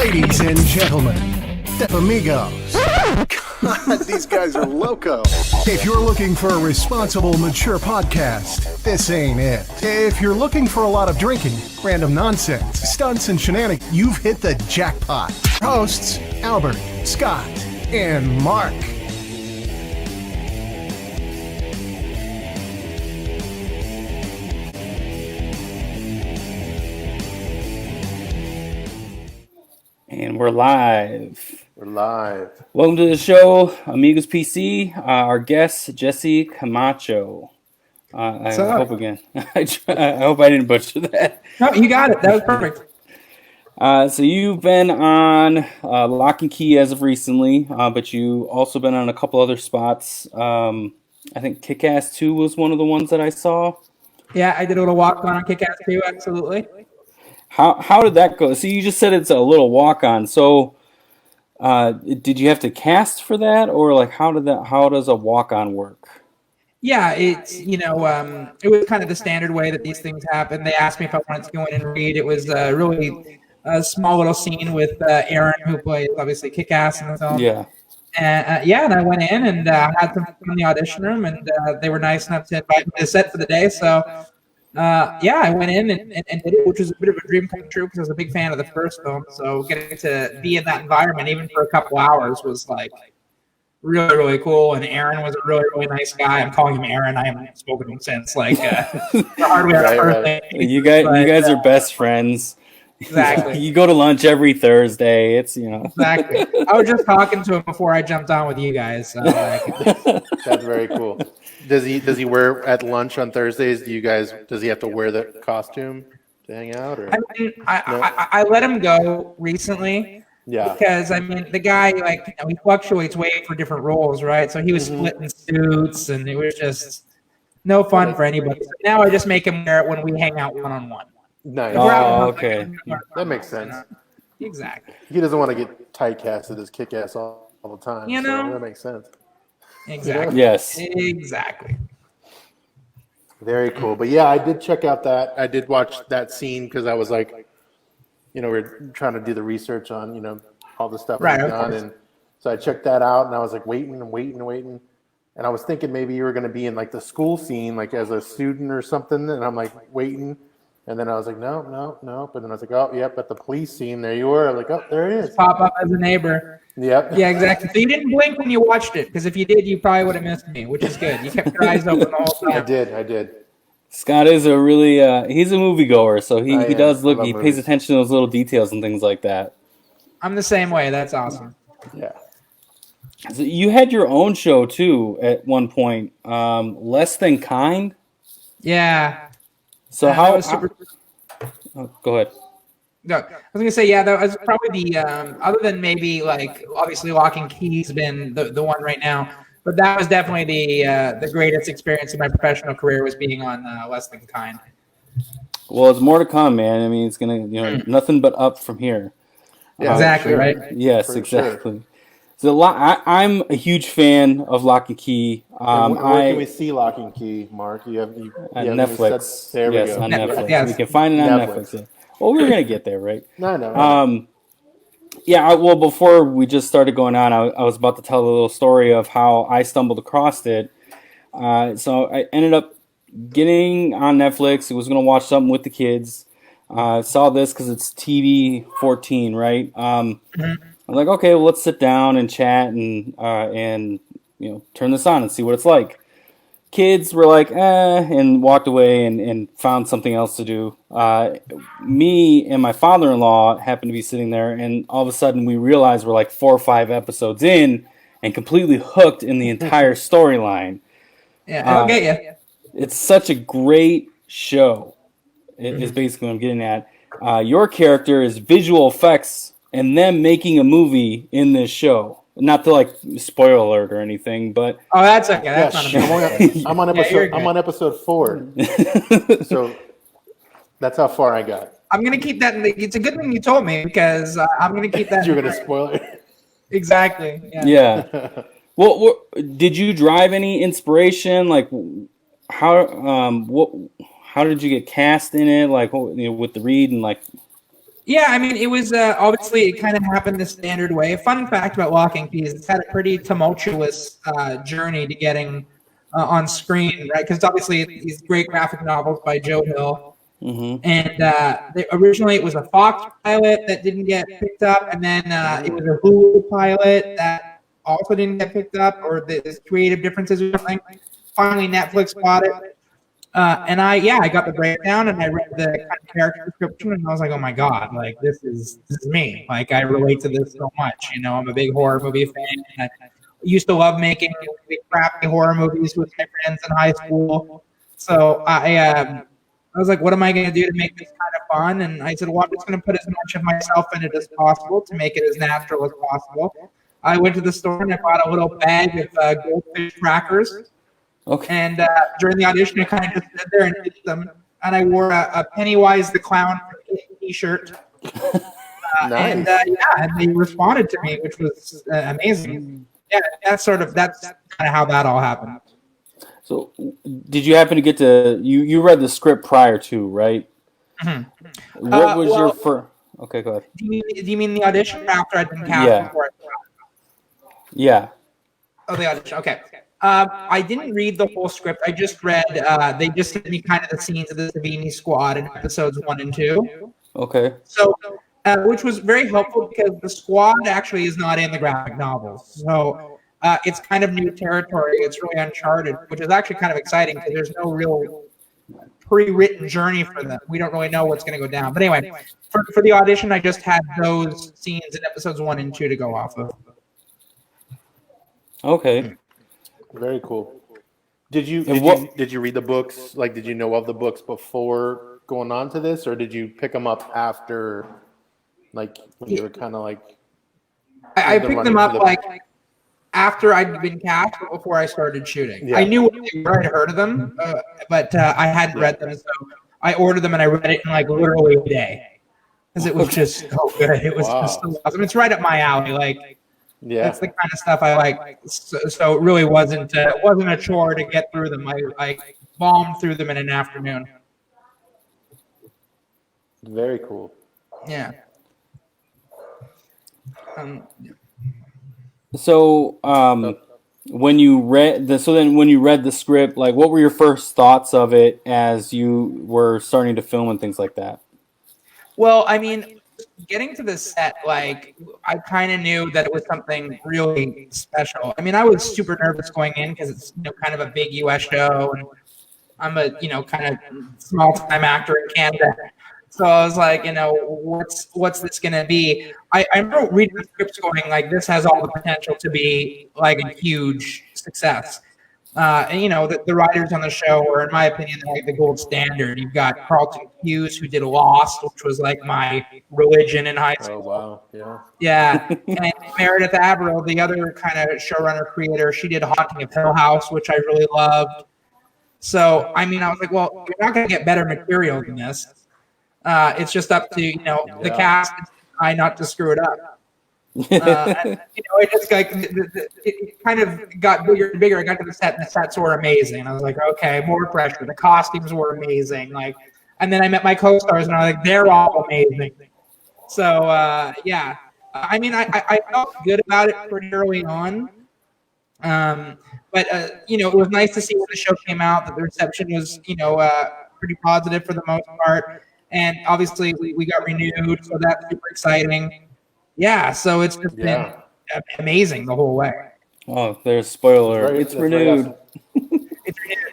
Ladies and gentlemen, the amigos. God, these guys are loco. If you're looking for a responsible, mature podcast, this ain't it. If you're looking for a lot of drinking, random nonsense, stunts, and shenanigans, you've hit the jackpot. Hosts, Albert, Scott, and Mark. And we're live. We're live. Welcome to the show, Amigos PC. Our guest, Jesse Camacho. I hope again. I hope I didn't butcher that. No, you got it. That was perfect. So you've been on Locke and Key as of recently, but you also been on a couple other spots. I think Kickass 2 was one of the ones that I saw. Yeah, I did a little walk on Kickass too. Absolutely. How did that go? So you just said it's a little walk on. So did you have to cast for that, or like how does a walk on work? Yeah, it's it was kind of the standard way that these things happen. They asked me if I wanted to go in and read. It was really a small little scene with Aaron, who plays obviously Kickass in the film. Yeah. And I went in and had some fun in the audition room, and they were nice enough to invite me to set for the day. So. I went in and did it, which was a bit of a dream come true because I was a big fan of the first film. So getting to be in that environment, even for a couple hours, was like really, really cool. And Aaron was a really, really nice guy. I'm calling him Aaron. I haven't spoken to him since like the hardware right. You guys are best friends. Exactly. You go to lunch every Thursday. It's exactly. I was just talking to him before I jumped on with you guys. So, that's very cool. Does he wear at lunch on Thursdays? Does he have to wear the costume to hang out? Or? I mean, I let him go recently. Yeah. Because the guy he fluctuates weight for different roles, right? So he was splitting suits, and it was just no fun for anybody. So now I just make him wear it when we hang out one on one. Nice. Oh, okay. That makes sense. Exactly. He doesn't want to get typecasted as Kick-Ass all the time. So that makes sense. Exactly. Yes. Exactly. Very cool. But yeah, I did check out that. I did watch that scene because I was like, we're trying to do the research on, all the stuff we've done. And so I checked that out and I was like waiting. And I was thinking maybe you were going to be in like the school scene, like as a student or something. And I'm like waiting. And then I was like, no. But then I was like, oh, yep, at the police scene, there you were. I'm like, oh, there it is. Pop up as a neighbor. Yep. Yeah, exactly. So you didn't blink when you watched it, because if you did, you probably would have missed me, which is good. You kept your eyes open the whole time. I did. Scott is a really he's a moviegoer, so he does look. He pays attention to those little details and things like that. I'm the same way. That's awesome. Yeah. So you had your own show too at one point, Less Than Kind. Yeah. So how? Go ahead. No, I was gonna say that was probably the other than maybe like obviously Locke and Key's been the one right now, but that was definitely the greatest experience in my professional career was being on Less Than Kind. Well, it's more to come, man. I mean, it's gonna nothing but up from here. Yeah, exactly sure. right. Yes, For exactly. Sure. So I'm a huge fan of Locke and Key. Where can we see Locke and Key, Mark? You have Netflix. There we yes, go. on Netflix. Yes. We can find it on Netflix. Yeah. Well, we're gonna get there, right? No. Well, before we just started going on, I was about to tell a little story of how I stumbled across it. So I ended up getting on Netflix. I was gonna watch something with the kids. Saw this because it's TV 14, right? I'm like, okay, well, let's sit down and chat and turn this on and see what it's like. Kids were like, and walked away and found something else to do. Me and my father-in-law happened to be sitting there, and all of a sudden we realized we're like 4 or 5 episodes in and completely hooked in the entire storyline. Yeah, I'll get you. It's such a great show, is basically what I'm getting at. Your character is visual effects and them making a movie in this show. Not to like spoiler alert or anything, but that's okay. That's not a big I'm on episode 4, so that's how far I got. I'm gonna keep that. It's a good thing you told me because I'm gonna keep that. You're gonna spoil it. Exactly. Yeah. Well, did you drive any inspiration? Like, how did you get cast in it? Like, with the read and like Yeah, I mean, it was obviously it kind of happened the standard way. Fun fact about Locke and Key is it's had a pretty tumultuous journey to getting on screen, right? Because obviously these great graphic novels by Joe Hill, and originally it was a Fox pilot that didn't get picked up, and then it was a Hulu pilot that also didn't get picked up, or there's creative differences or something. Finally, Netflix bought it. And I got the breakdown and I read the kind of character description and I was like, oh my God, like this is me. Like I relate to this so much. You know, I'm a big horror movie fan. And I used to love making really crappy horror movies with my friends in high school. So I was like, what am I going to do to make this kind of fun? And I said, well, I'm just going to put as much of myself in it as possible to make it as natural as possible. I went to the store and I bought a little bag of goldfish crackers. Okay. And during the audition, I kind of just stood there and did them. And I wore a Pennywise the Clown T-shirt. Nice. And they responded to me, which was amazing. Yeah, that's kind of how that all happened. So, did you happen to get to you read the script prior to, right? Mm-hmm. What was your first? Okay, go ahead. Do you mean the audition after I'd been cast? Before Yeah. Oh, the audition. Okay. I didn't read the whole script. I just read. They just sent me kind of the scenes of the Savini Squad in episodes 1 and 2. Okay. So, which was very helpful because the Squad actually is not in the graphic novels. So it's kind of new territory. It's really uncharted, which is actually kind of exciting because there's no real pre-written journey for them. We don't really know what's going to go down. But anyway, for the audition, I just had those scenes in episodes 1 and 2 to go off of. Okay. Very cool. Did you read the books? Like, did you know of the books before going on to this, or did you pick them up after, like, when you were kind of like? I picked them up like after I'd been cast, but before I started shooting. Yeah. I knew what they were. I'd heard of them, but I hadn't read them. So I ordered them and I read it in like literally a day because it was just so good. It was just so awesome. It's right up my alley. Like. Yeah, that's the kind of stuff I like. So it really wasn't a chore to get through them. I bombed through them in an afternoon. Very cool. Yeah. So when you read the script, like what were your first thoughts of it as you were starting to film and things like that? Well, I mean, getting to the set, like I kind of knew that it was something really special. I mean, I was super nervous going in because it's kind of a big U.S. show, and I'm a kind of small time actor in Canada. So I was like, what's this gonna be? I remember reading the scripts, going like, this has all the potential to be like a huge success. And the writers on the show were, in my opinion, like the gold standard. You've got Carlton Hughes, who did Lost, which was like my religion in high school. Oh wow, yeah. And Meredith Averill, the other kind of showrunner creator, she did Haunting of Hill House, which I really loved. So I mean, I was like, well, you're not going to get better material than this. It's just up to the cast and I not to screw it up. And, it just like it kind of got bigger and bigger. I got to the set, and the sets were amazing. I was like, okay, more pressure. The costumes were amazing. Like, and then I met my co-stars, and I was like, they're all amazing. So yeah, I mean, I felt good about it pretty early on. But it was nice to see when the show came out that the reception was pretty positive for the most part, and obviously we got renewed, so that's super exciting. Yeah, so it's just been amazing the whole way. Oh, there's a spoiler. It's renewed. It's renewed.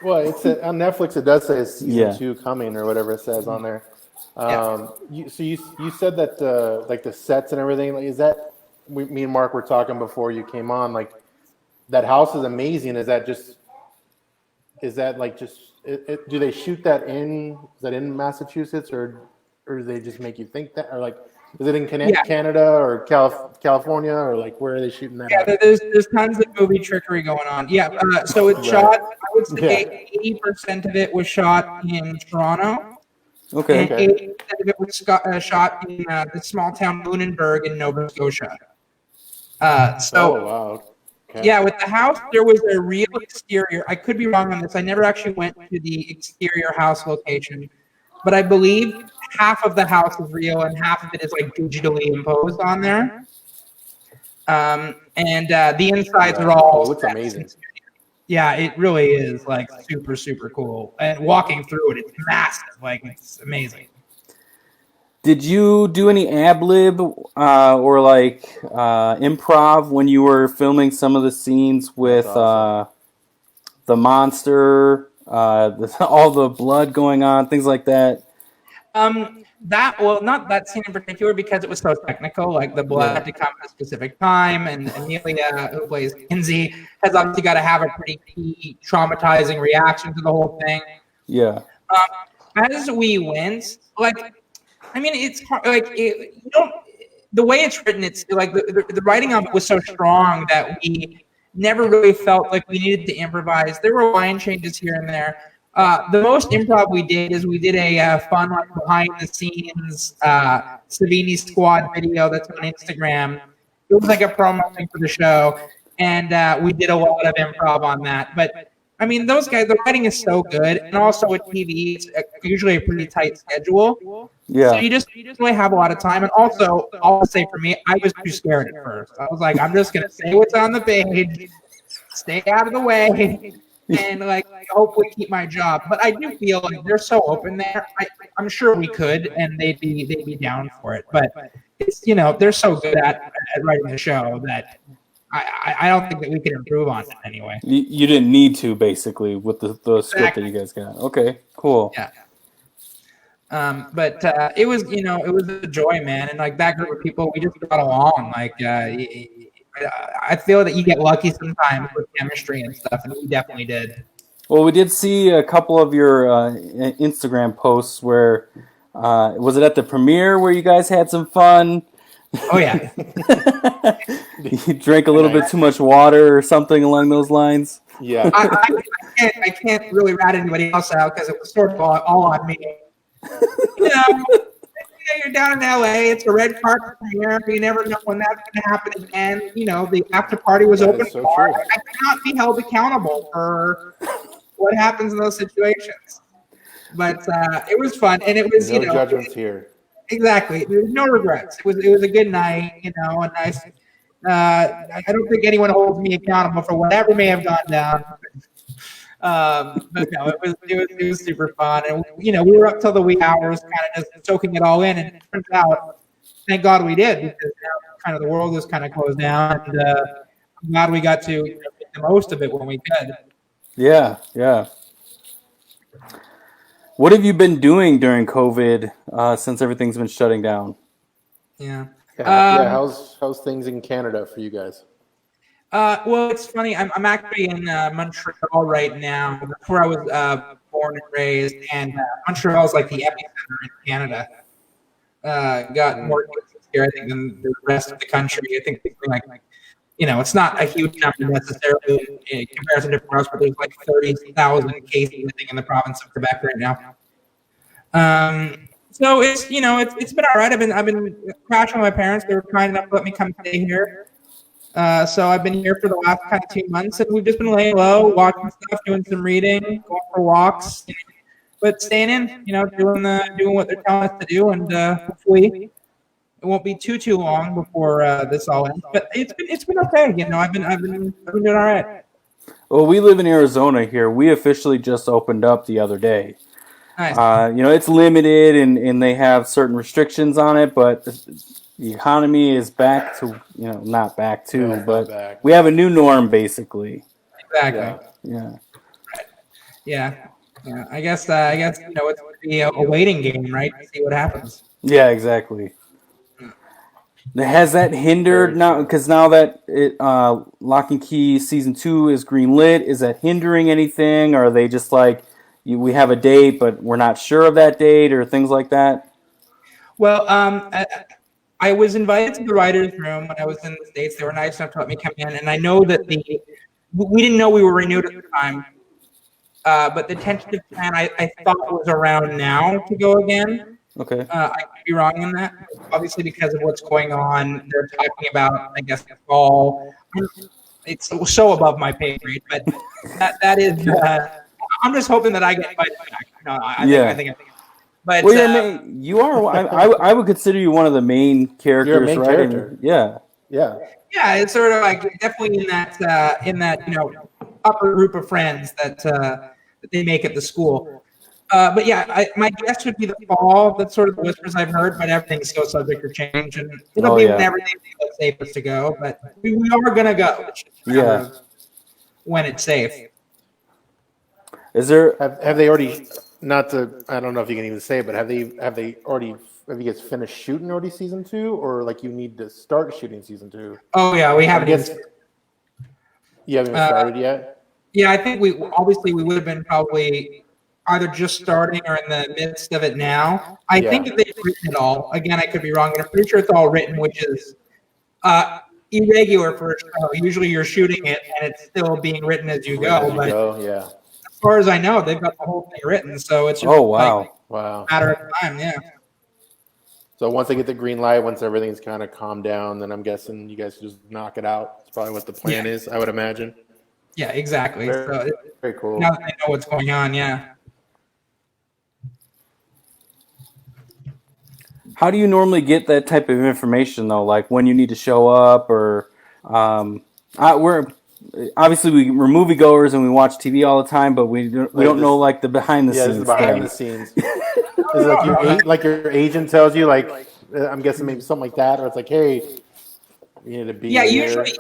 Well, it's on Netflix. It does say season 2 coming or whatever it says on there. You said that like the sets and everything. Like, is that me and Mark were talking before you came on? Like, that house is amazing. Do they shoot that in? Is that in Massachusetts, or do they just make you think that, or like? Is it in Canada or California, or like where are they shooting that? Yeah, there's tons of movie trickery going on. Yeah, so it's shot. I would say 80% of it was shot in Toronto. Okay. And 80% of it was shot in the small town Lunenburg in Nova Scotia. Yeah, with the house, there was a real exterior. I could be wrong on this. I never actually went to the exterior house location. but I believe half of the house is real and half of it is like digitally imposed on there. And the insides are all. Oh, it's amazing. Yeah, it really is like super, super cool. And walking through it, it's massive. Like, it's amazing. Did you do any ad lib or like improv when you were filming some of the scenes with the monster, all the blood going on, things like that? Not that scene in particular because it was so technical. Like the blood had to come at a specific time, and Amelia, who plays Kinsey, has obviously got to have a pretty key traumatizing reaction to the whole thing. Yeah. As we went, like, I mean, it's hard, like you don't. The way it's written, it's like the writing of it was so strong that we never really felt like we needed to improvise. There were line changes here and there. The most improv we did is we did a fun, like, behind the scenes Savini Squad video that's on Instagram. It was like a promo thing for the show, and we did a lot of improv on that. But I mean, those guys, the writing is so good, and also with TV, it's usually a pretty tight schedule. Yeah. So you just really have a lot of time. And also, I'll say for me, I was too scared at first. I was like, I'm just gonna say what's on the page, stay out of the way, and like hopefully keep my job. But I do feel like they're so open there. I'm sure we could, and they'd be down for it. But it's, they're so good at writing the show that I don't think that we can improve on it anyway. You didn't need to, basically, with the script that you guys got. Okay, cool. Yeah. But it was, it was a joy, man. And like that group of people, we just got along. Like, I feel that you get lucky sometimes with chemistry and stuff, and we definitely did. Well, we did see a couple of your Instagram posts where, was it at the premiere where you guys had some fun? Oh, yeah. You drank a little bit too much water or something along those lines? Yeah. I can't really rat anybody else out because it was sort of all on me. You're down in LA. It's a red carpet premiere. You never know when that's going to happen again. The after party was open. So true. I cannot be held accountable for what happens in those situations. But it was fun, and it was no judgments here. Exactly. There's no regrets. It was a good night. A nice. I don't think anyone holds me accountable for whatever may have gone down. But no, it was super fun, and we were up till the wee hours, kind of just soaking it all in. And it turns out, thank God we did, because now kind of the world is kind of closed down, and I'm glad we got to make the most of it when we could. Yeah, yeah. What have you been doing during COVID since everything's been shutting down? Yeah. How's things in Canada for you guys? Well, it's funny. I'm actually in Montreal right now. That's where I was born and raised, and Montreal is like the epicenter in Canada. Got more cases here, I think, than the rest of the country. I think like it's not a huge number necessarily in comparison to France, but there's like 30,000 cases, I think, in the province of Quebec right now. So it's it's been all right. I've been crashing with my parents. They were kind enough to let me come stay here. So I've been here for the last kind of 2 months, and we've just been laying low, watching stuff, doing some reading, going for walks, but staying in, doing what they're telling us to do, and hopefully it won't be too long before this all ends. But it's been okay. I've been doing all right. Well, we live in Arizona here. We officially just opened up the other day. Nice. It's limited and they have certain restrictions on it, but the economy is back to, not back to, but we have a new norm basically. Exactly. Yeah. Yeah. I guess it's going to be a waiting game, right? To see what happens. Yeah, exactly. Has that hindered now? Because now that Lock and Key season 2 is greenlit, is that hindering anything? Or are they just like, we have a date, but we're not sure of that date, or things like that? Well, I was invited to the writers' room when I was in the States. They were nice enough to let me come in, and I know that we didn't know we were renewed at the time, but the tentative plan I thought was around now to go again. Okay. I could be wrong on that. Obviously, because of what's going on, they're talking about, I guess, the fall. It's so above my pay grade, but that is. I'm just hoping that I get invited back. No, I think. But well, you are. I would consider you one of the main characters. You're a main right? character. Yeah. Yeah, it's sort of like definitely in that upper group of friends that they make at the school. But yeah, my guess would be the fall. That's sort of the whispers I've heard, but everything's still subject to change, and it'll be when everything feels safest to go. But we are gonna go. When it's safe. Is there? Have they already? Not to. I don't know if you can even say, but have you guys finished shooting already season 2, or like you need to start shooting season 2? Oh yeah, we haven't. You haven't even started yet. Yeah, I think we would have been probably either just starting or in the midst of it now. I think that they've written it all. Again, I could be wrong, but I'm pretty sure it's all written, which is irregular for a show. Usually you're shooting it and it's still being written as you go. As far as I know, they've got the whole thing written, so it's just wow, a matter of time. Yeah. So once they get the green light, once everything's kind of calmed down, then I'm guessing you guys just knock it out. That's probably what the plan is, I would imagine. Yeah, exactly. Very cool. Now that they know what's going on, yeah. How do you normally get that type of information though? Like when you need to show up, or we're moviegoers and we watch TV all the time, but we don't know like the behind the scenes. This is behind the scenes. Is like your agent tells you, like I'm guessing maybe something like that, or it's like, hey, you need to be. Yeah, usually.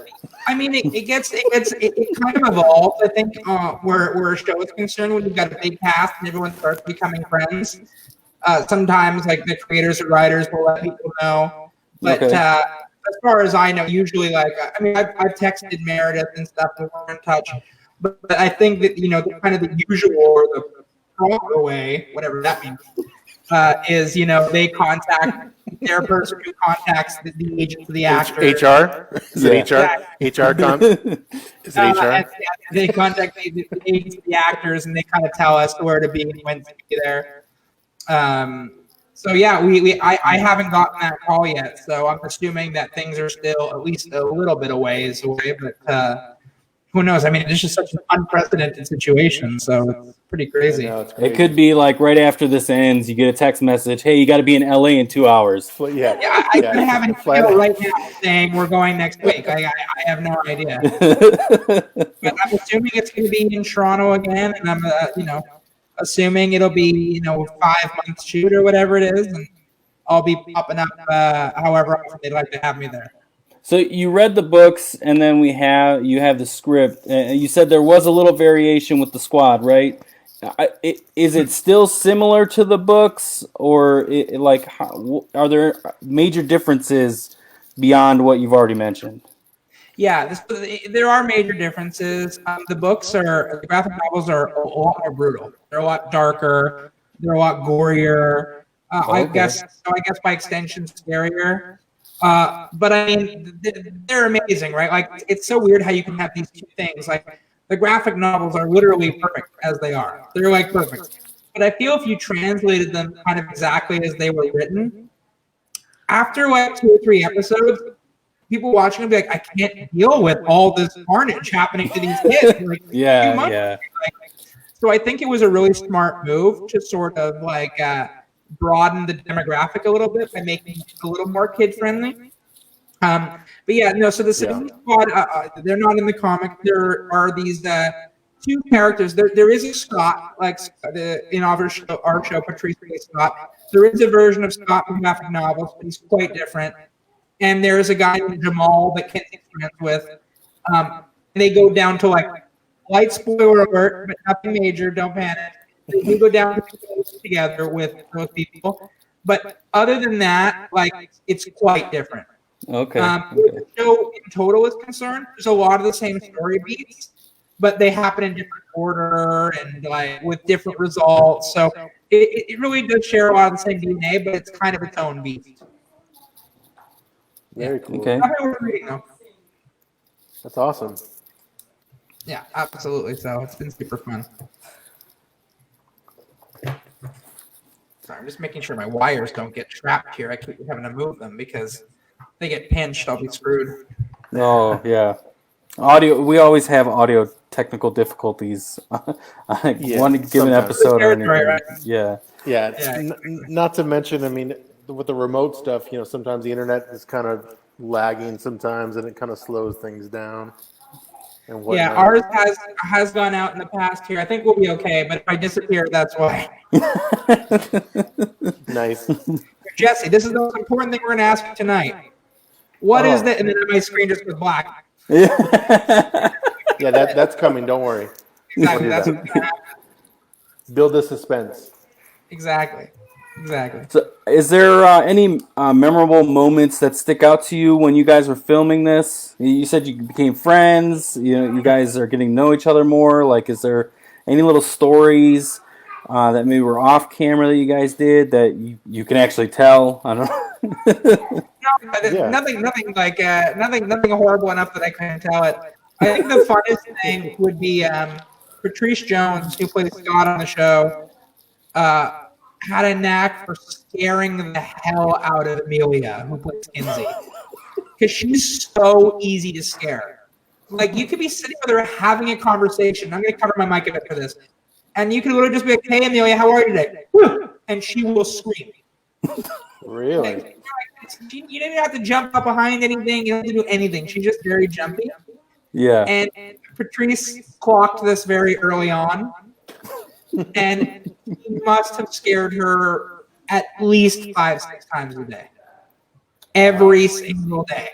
I mean, it kind of evolves. I think where a show is concerned, when you've got a big cast and everyone starts becoming friends. Sometimes, like the creators or writers will let people know, but as far as I know, usually, like I've texted Meredith and stuff, and we're in touch. But I think that the kind of the usual or the proper way, whatever that means, is they contact their person who contacts the agent for the actor. HR? Is it HR? HR Is it HR? They contact the agents for the actors, and they kind of tell us where to be and when to be there. So yeah, I haven't gotten that call yet, so I'm assuming that things are still at least a little bit away. But who knows? I mean, it's just such an unprecedented situation, so it's pretty crazy. It could be like right after this ends, you get a text message, "Hey, you got to be in LA in 2 hours." I could have an email right now saying we're going next week. I have no idea, but I'm assuming it's going to be in Toronto again, and I'm assuming it'll be 5 months shoot or whatever it is, and I'll be popping up however often they'd like to have me there. So you read the books, and then you have the script. You said there was a little variation with the squad, right? Is it still similar to the books, or are there major differences beyond what you've already mentioned? Yeah, there are major differences. The graphic novels are a lot more brutal. They're a lot darker. They're a lot gorier. I guess by extension, scarier. But I mean, they're amazing, right? Like, it's so weird how you can have these two things. Like, the graphic novels are literally perfect as they are. They're like perfect. But I feel if you translated them kind of exactly as they were written, after like 2 or 3 episodes, people watching will be like, I can't deal with all this carnage happening to these kids. Like, yeah. So I think it was a really smart move to sort of like broaden the demographic a little bit by making it a little more kid friendly. But yeah, no. So the Citizen Squad, they're not in the comic. There are these 2 characters. There is a Scott, like in our show, Patrice Scott. There is a version of Scott from graphic novels, but he's quite different. And there's a guy named Jamal that Kenzie's friends with. And they go down to like light spoiler alert, but nothing major. Don't panic. They go down together with those people. But other than that, like, it's quite different. Okay. The show in total is concerned, there's a lot of the same story beats, but they happen in different order and like with different results. So it really does share a lot of the same DNA, but it's kind of its own beast. Very cool. Okay. That's awesome. Yeah, absolutely. So it's been super fun. Sorry, I'm just making sure my wires don't get trapped here. I keep having to move them because if they get pinched, I'll be screwed. Oh, yeah. Audio. We always have audio technical difficulties. One given episode or anything. Right. Yeah. Yeah, not to mention, I mean, with the remote stuff, sometimes the internet is kind of lagging sometimes, and it kind of slows things down. And whatnot. Yeah, ours has gone out in the past here. I think we'll be okay, but if I disappear, that's why. Nice. Jesse, this is the most important thing we're going to ask you tonight. What is that? And then my screen just goes black. Yeah, that's coming. Don't worry. Exactly. That's what's going to happen. Build the suspense. Exactly. So, is there any memorable moments that stick out to you when you guys were filming this? You said you became friends. You guys are getting to know each other more. Like, is there any little stories that maybe were off camera that you guys did that you can actually tell? I don't know. No, nothing horrible enough that I couldn't tell it. I think the funnest thing would be Patrice Jones, who plays Scott on the show. Had a knack for scaring the hell out of Amelia, who plays Kinsey, because she's so easy to scare. Like, you could be sitting with her having a conversation. I'm going to cover my mic a bit for this. And you could literally just be like, "Hey, Amelia, how are you today?" And she will scream. Really? You didn't have to jump up behind anything. You don't have to do anything. She's just very jumpy. Yeah. And Patrice clocked this very early on. And he must have scared her at least 5-6 times a day. Every single day.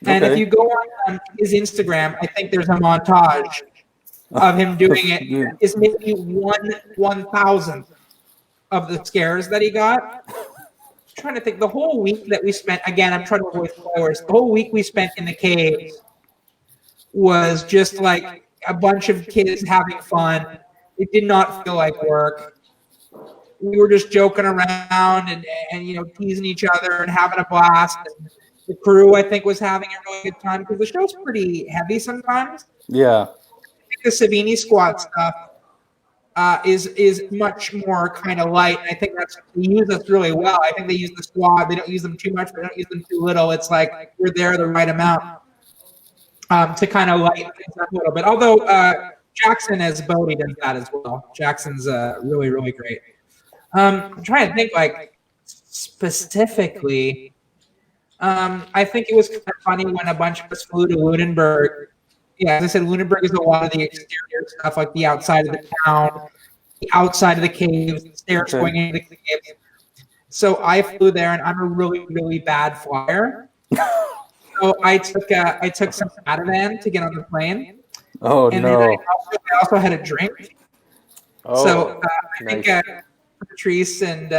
And if you go on his Instagram, I think there's a montage of him doing it. Yeah. It's maybe 1/1000th of the scares that he got. I'm trying to think. The whole week that we spent, again, I'm trying to avoid spoilers. The whole week we spent in the caves was just like a bunch of kids having fun. It did not feel like work. We were just joking around and teasing each other and having a blast. And the crew, I think, was having a really good time because the show's pretty heavy sometimes. Yeah. I think the Savini squad stuff is much more kind of light. And I think they use us really well. I think they use the squad. They don't use them too much. They don't use them too little. It's like we're there the right amount to kind of lighten things up a little bit. Although Jackson as Bodie does that as well. Jackson's really, really great. I'm trying to think, like, specifically. I think it was kind of funny when a bunch of us flew to Lunenburg. Yeah, as I said, Lunenburg is a lot of the exterior stuff, like the outside of the town, the outside of the caves, the stairs going into the caves. So I flew there, and I'm a really, really bad flyer. So I took some Ativan to get on the plane. Oh, and no. then I also had a drink. So I think Patrice and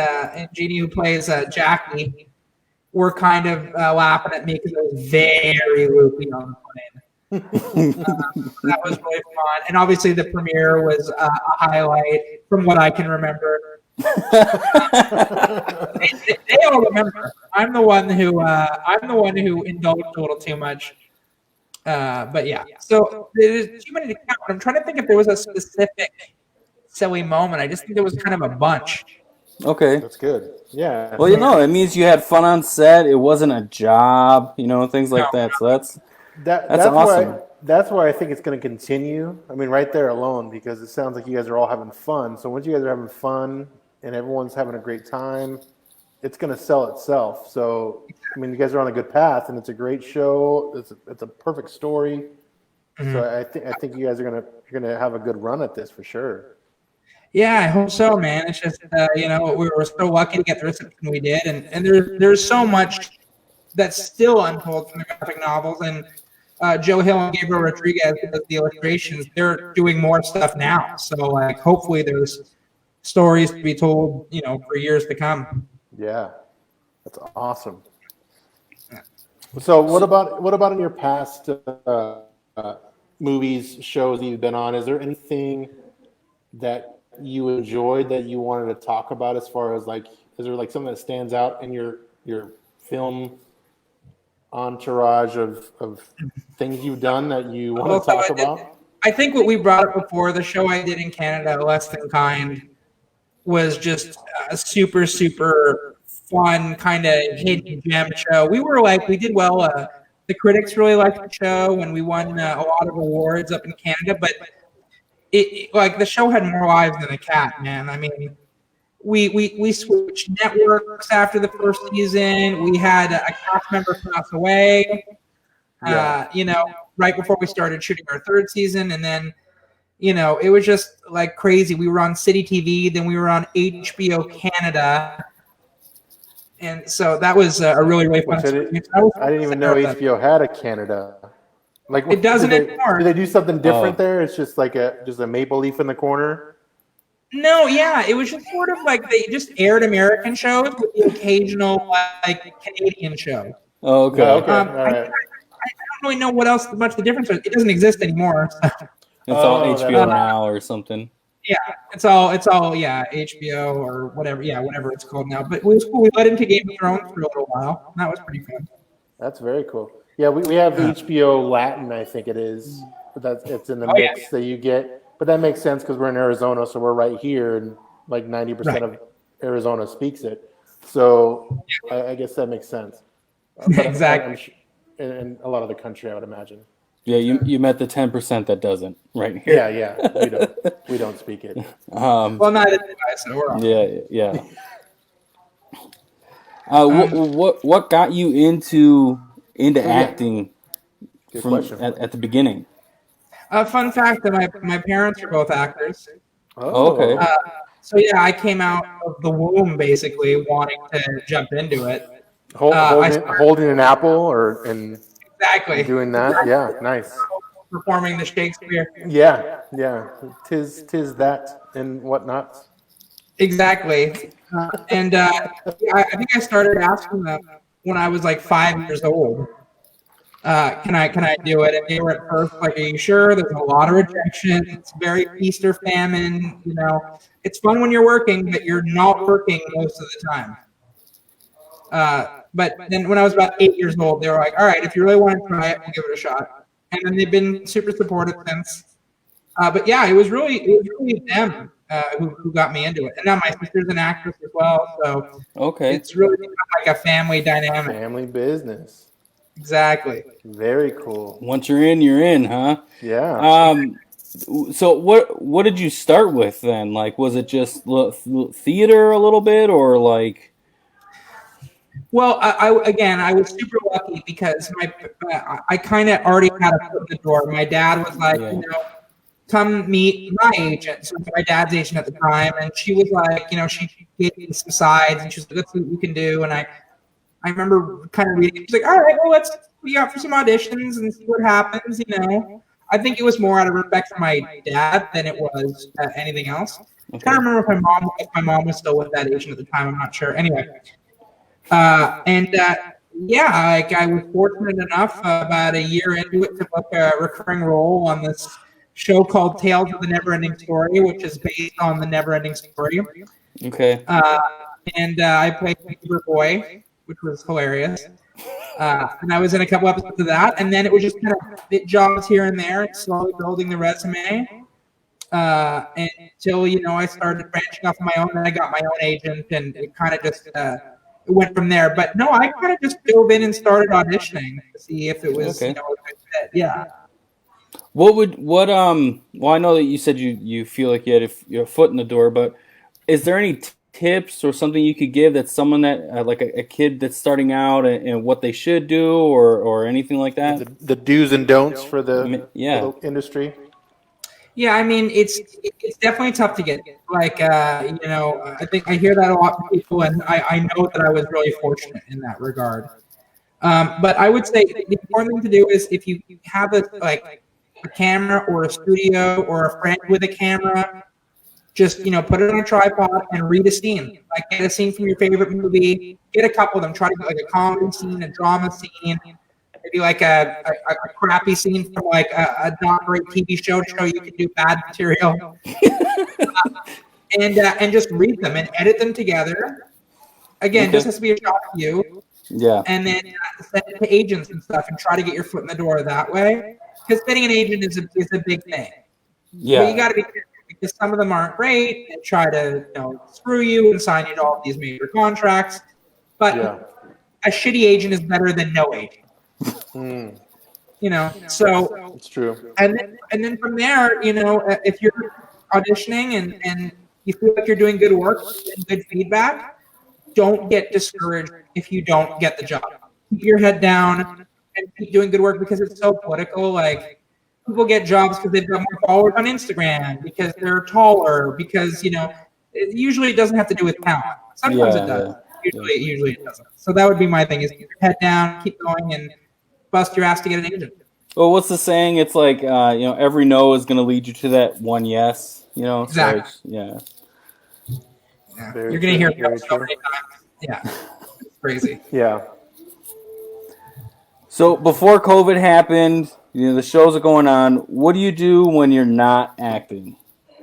Jeannie, who plays Jackie, were kind of laughing at me because I was very loopy on the plane. That was really fun. And obviously the premiere was a highlight from what I can remember. They all remember. I'm the one who indulged a little too much. But yeah, so there's too many to count. I'm trying to think if there was a specific silly moment. I just think there was kind of a bunch. Okay. That's good. Yeah. Well, it means you had fun on set. It wasn't a job, things like that. So that's awesome. That's why I think it's going to continue. I mean, right there alone, because it sounds like you guys are all having fun. So once you guys are having fun and everyone's having a great time, it's going to sell itself. So, I mean, you guys are on a good path, and it's a great show. It's a perfect story. Mm-hmm. So I think you guys are gonna have a good run at this for sure. Yeah, I hope so, man. It's just we were so lucky to get the reception we did, and there's so much that's still untold from the graphic novels. And Joe Hill and Gabriel Rodriguez, who does the illustrations, they're doing more stuff now. So like, hopefully there's stories to be told, for years to come. Yeah, that's awesome. So what about in your past movies, shows that you've been on? Is there anything that you enjoyed that you wanted to talk about, as far as like, is there like something that stands out in your film entourage of things you've done that you want to talk about? I think what we brought up before, the show I did in Canada, Less Than Kind, was just a super, super fun kind of hidden gem show. We did well. The critics really liked the show, and we won a lot of awards up in Canada. But it the show had more lives than a cat, man. I mean, we switched networks after the first season. We had a cast member pass away. Right before we started shooting our third season, and then it was just like crazy. We were on City TV, then we were on HBO Canada, and so that was a really fun experience. I didn't even know HBO had a Canada. Like it doesn't anymore. Do they do something different there? It's just like just a maple leaf in the corner. No, yeah, it was just sort of like they just aired American shows with the occasional like Canadian show. Oh, okay. Okay. All right. I don't really know what else much the difference is. It doesn't exist anymore. So. It's all HBO now or something. Yeah, it's all HBO or whatever. Yeah, whatever it's called now. But it was cool. We led into Game of Thrones for a little while. That was pretty fun. That's very cool. Yeah, we have HBO Latin, I think it is. But it's in the mix that you get. But that makes sense because we're in Arizona, so we're right here, and like 90% of Arizona speaks it. So I guess that makes sense. Exactly. In a lot of the country, I would imagine. Yeah, you met the 10% that doesn't right here. Yeah. We don't speak it. Well, neither do I, so we're all Yeah. What got you into acting at the beginning? Fun fact that my parents are both actors. Oh, okay. So I came out of the womb basically wanting to jump into it. Holding an apple exactly doing that. Yeah, nice. Performing the Shakespeare. Yeah. Tis that and whatnot. Exactly. I think I started asking them when I was like 5 years old. Can I do it? And they were at first like, are you sure? There's a lot of rejection. It's very feast or famine. It's fun when you're working, but you're not working most of the time. But then when I was about 8 years old, they were like, all right, if you really want to try it, we'll give it a shot. And then they've been super supportive since. But yeah, it was really them who got me into it. And now my sister's an actress as well. So it's really become like a family dynamic. Family business. Exactly. Very cool. Once you're in, huh? Yeah. So what did you start with then? Like, was it just theater a little bit, or like? Well, I was super lucky because I kind of already had a foot in the door. My dad was like, come meet my agent. So my dad's agent at the time, and she was like, she gave me some sides, and she was like, let's see what we can do. And I remember kind of reading. She's like, all right, well, let's be out for some auditions and see what happens. I think it was more out of respect for my dad than it was anything else. Okay. I can't remember if my mom was still with that agent at the time. I'm not sure. Anyway, I was fortunate enough about a year into it to book a recurring role on this show called Tales of the Never-Ending Story, which is based on the Never-Ending Story. Okay. I played Paper Boy, which was hilarious. And I was in a couple episodes of that, and then it was just kind of bit jobs here and there, slowly building the resume. Until I started branching off on my own, then I got my own agent, and it kind of just it went from there. But no, I kind of just dove in and started auditioning to see if it was a good fit. Yeah. Well, I know that you said you feel like you had your foot in the door, but is there any tips or something you could give that someone that like a kid that's starting out and what they should do or anything like that? The do's and don'ts for the industry. Yeah, I mean it's definitely tough to get. Like I think I hear that a lot from people, and I know that I was really fortunate in that regard. But I would say the important thing to do is if you have a camera or a studio or a friend with a camera, just put it on a tripod and read a scene. Like get a scene from your favorite movie. Get a couple of them. Try to get like a comedy scene, a drama scene, maybe like a crappy scene from like a not great TV show to show you can do bad material. And just read them and edit them together. Again, this has to be a shot for you. Yeah. And then send it to agents and stuff and try to get your foot in the door that way. Because getting an agent is a big thing. Yeah. But you got to be careful because some of them aren't great and try to screw you and sign you to all these major contracts. But a shitty agent is better than no agent. So it's true. And then from there, if you're auditioning and you feel like you're doing good work, getting good feedback, don't get discouraged if you don't get the job. Keep your head down and keep doing good work, because it's so political. Like, people get jobs because they've got more followers on Instagram, because they're taller, because, usually it doesn't have to do with talent. Sometimes it does. Usually it doesn't. So that would be my thing: is keep your head down, keep going, and bust your ass to get an agent. Well, what's the saying? It's like, every no is going to lead you to that one yes. Exactly. So yeah. You're going to hear it so many times. Yeah, it's crazy. Yeah. So before COVID happened, the shows are going on. What do you do when you're not acting?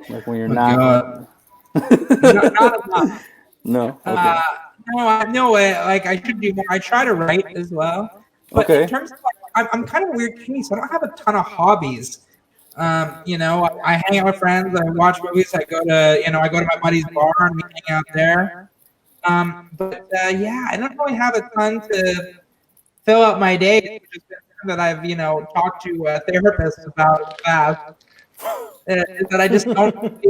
Like when you're not. Not enough. No. Okay. No way. Like, I should do more. I try to write as well. But in terms of, I'm kind of a weird case. I don't have a ton of hobbies. I hang out with friends. I watch movies. I go to my buddy's bar and we hang out there. I don't really have a ton to fill out my day. That I've talked to therapists about that I just don't have a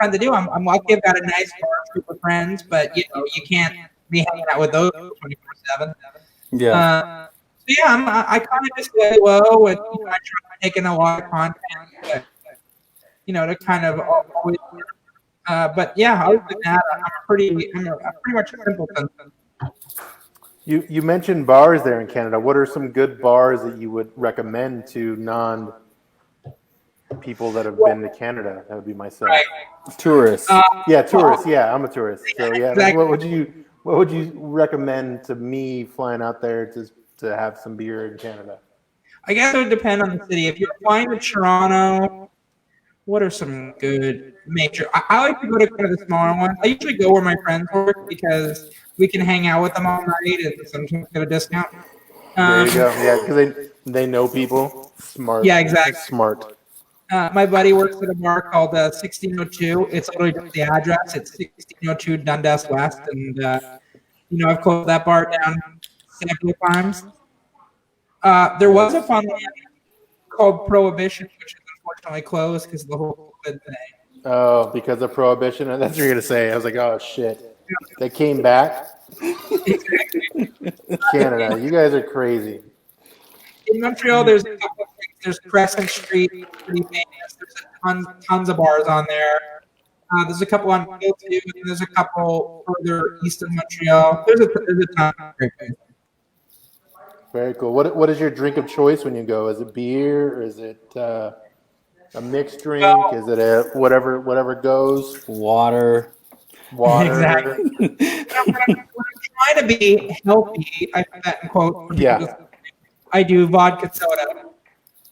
ton to do. I'm lucky. I've got a nice group of friends, but you can't be hanging out with those 24/7. Yeah. I kind of just lay low, and I try taking a lot of content, to kind of always. But yeah, other than that, I'm pretty much a simpleton. You mentioned bars there in Canada. What are some good bars that you would recommend to non-people that have been to Canada? That would be myself. Right. Tourists. Tourists. Yeah, I'm a tourist. So yeah, exactly. what would you recommend to me flying out there to have some beer in Canada? I guess it would depend on the city. If you're flying to Toronto, what are some good major? I like to go to kind of the smaller ones. I usually go where my friends work because we can hang out with them all night and sometimes get a discount. There you go. Yeah, because they know people. Smart. Yeah, exactly. Smart. My buddy works at a bar called 1602. It's literally just the address. It's 1602 Dundas West, and I've closed that bar down several times. There was a fun one called Prohibition, which is unfortunately closed because of the whole COVID thing. Oh, because of Prohibition? That's what you're going to say. I was like, oh, shit. They came back? Canada, you guys are crazy. In Montreal, there's a couple of things. There's Crescent Street, pretty famous. There's tons of bars on there. There's a couple on Hill too, and there's a couple further east of Montreal. There's a ton of great places. Very cool. What is your drink of choice when you go? Is it beer? Or is it a mixed drink? Is it a whatever goes? Water. Exactly. When I'm trying to be healthy, I put that in quote. Yeah. I do vodka soda.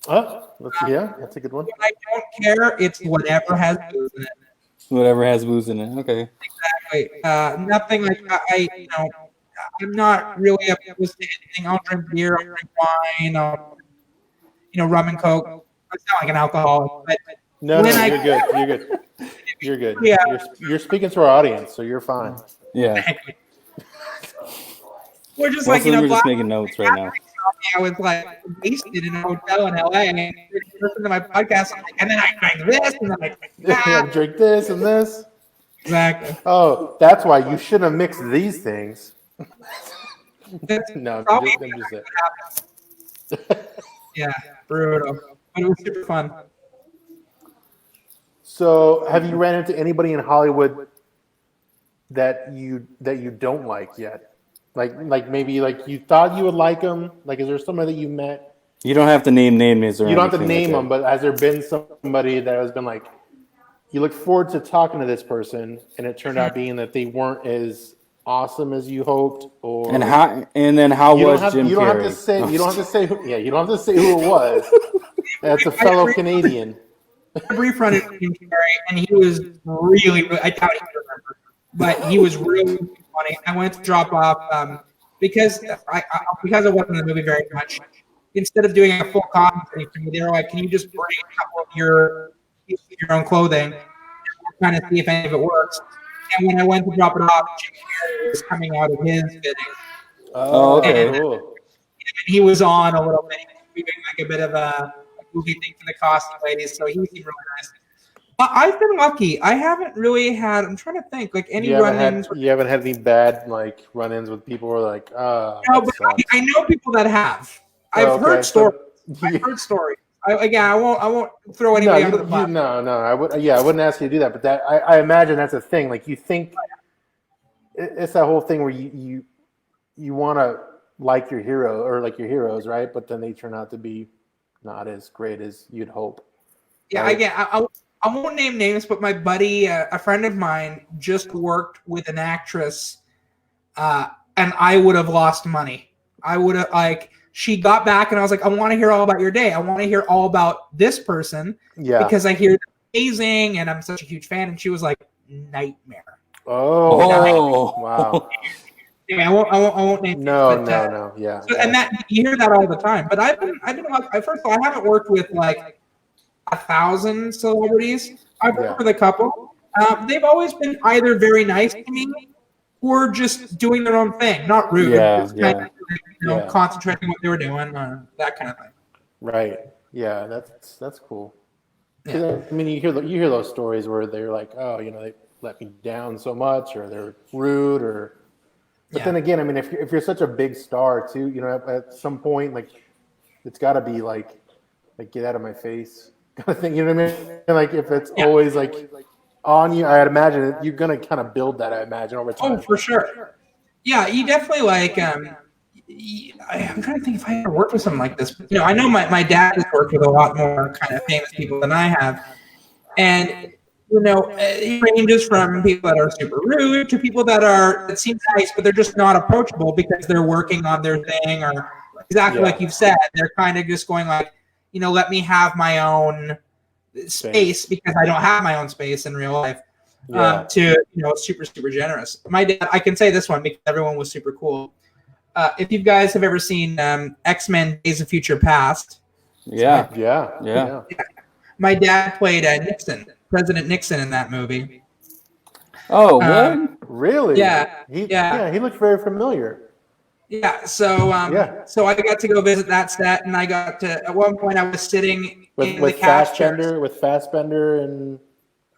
That's a good one. When I don't care, it's whatever has booze in it. Whatever has booze in it. Okay. Exactly. Nothing like I'm not really opposed to anything. I'll drink beer, I'll drink wine, rum and coke. I sound like an alcoholic, but No, you're good. You're good. Yeah. You're speaking to our audience, so you're fine. Yeah. We're just Most of them are just making notes right now. I was like wasted in a hotel in LA, and I listened to my podcast, and then I drank this, and then I drank that. Drink this and this. Exactly. Oh, that's why you shouldn't have mixed these things. No, I'm just Yeah, brutal. But it was super fun. So, have you ran into anybody in Hollywood that you don't like yet? Like maybe like you thought you would like them. Like, is there somebody that you met? You don't have to name names or you don't have to anything name them, but has there been somebody that has been like, you look forward to talking to this person, and it turned out being that they weren't as awesome as you hoped, or and how was Jim Carrey? You don't have to say. You don't have to say. Yeah, you don't have to say who it was. That's a fellow Canadian. I befriended Jim Carrey, and he was really. I doubt he could remember, but he was really funny. I went to drop off because I wasn't in the movie very much. Instead of doing a full cosplay for me, they were like, "Can you just bring a couple of your own clothing, and kind of see if any of it works?" And when I went to drop it off, Jim Carrey was coming out of his fitting. Oh, okay. Cool. And he was on a little bit. He was doing like a bit of a movie thing for the costume ladies, so he seemed really nice. I've been lucky. I haven't really had. I'm trying to think like any run-ins. You haven't had any bad like run-ins with people who are like, no, but I know people that have. I've heard stories. I've heard stories. I won't throw anybody under the bus. No. I wouldn't ask you to do that. But that I imagine that's a thing. Like you think it's that whole thing where you want to like your hero or like your heroes, right? But then they turn out to be not as great as you'd hope. Yeah, right? I won't name names, but my buddy, a friend of mine, just worked with an actress, and I would have lost money. I would have she got back, and I was like, I want to hear all about your day. I want to hear all about this person, because I hear they're amazing, and I'm such a huge fan. And she was like, nightmare. Oh, wow. Yeah, I won't name. No. Yeah. So, and that you hear that all the time. But I've been first of all, I haven't worked with like 1,000 celebrities. I've worked with a couple. They've always been either very nice to me or just doing their own thing, not rude. Kind of, concentrating on what they were doing, that kind of thing. Right. Yeah, that's cool. Yeah. I mean, you hear those stories where they're like, oh, they let me down so much, or they're rude, or. But then again, I mean, if you're such a big star too, at some point, like, it's got to be like get out of my face kind of thing. You know what I mean? Like if it's always like on you, I'd imagine you're gonna kind of build that. I imagine over time. Oh, for sure. Yeah, you definitely like. I'm trying to think if I ever worked with something like this. I know my dad has worked with a lot more kind of famous people than I have, and. It ranges from people that are super rude to people that seem nice, but they're just not approachable because they're working on their thing, or exactly like you've said, they're kind of just going like, let me have my own space because I don't have my own space in real life. To super, super generous. My dad, I can say this one because everyone was super cool. If you guys have ever seen X-Men: Days of Future Past, yeah. My dad played President Nixon in that movie. Oh, what? Really? Yeah. He looked very familiar. Yeah. So so I got to go visit that set, and I got to at one point I was sitting in the cast chairs. With Fassbender and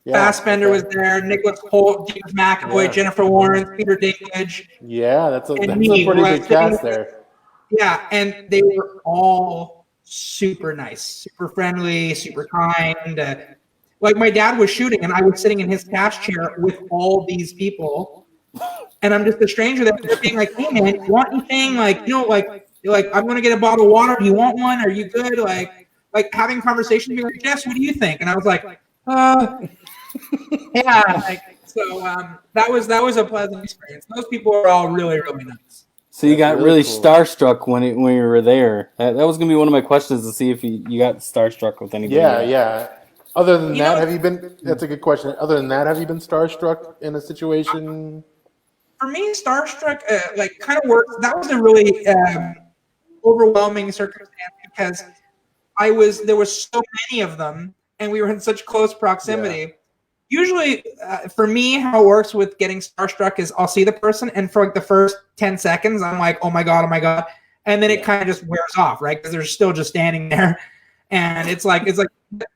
Fassbender was there, Nicholas Hoult, James McAvoy, Jennifer Lawrence, Peter Dinklage. Yeah, that's a pretty good cast there. Yeah, and they were all super nice, super friendly, super kind. Like my dad was shooting, and I was sitting in his cast chair with all these people, and I'm just a stranger that they're being like, "Hey man, you want anything?" Like I'm gonna get a bottle of water. Do you want one? Are you good? Like having conversations. Being like, Jess, what do you think? And I was like, yeah. So that was a pleasant experience. Those people were all really, really nice. So you got really cool. Starstruck when you were there. That was gonna be one of my questions, to see if you got starstruck with anybody. Yeah. Other than that, have you been? That's a good question. Other than that, have you been starstruck in a situation? For me, starstruck kind of works. That was a really overwhelming circumstance because there was so many of them, and we were in such close proximity. Yeah. Usually, for me, how it works with getting starstruck is I'll see the person, and for like the first 10 seconds, I'm like, oh my god, and then it kind of just wears off, right? Because they're still just standing there, and it's like.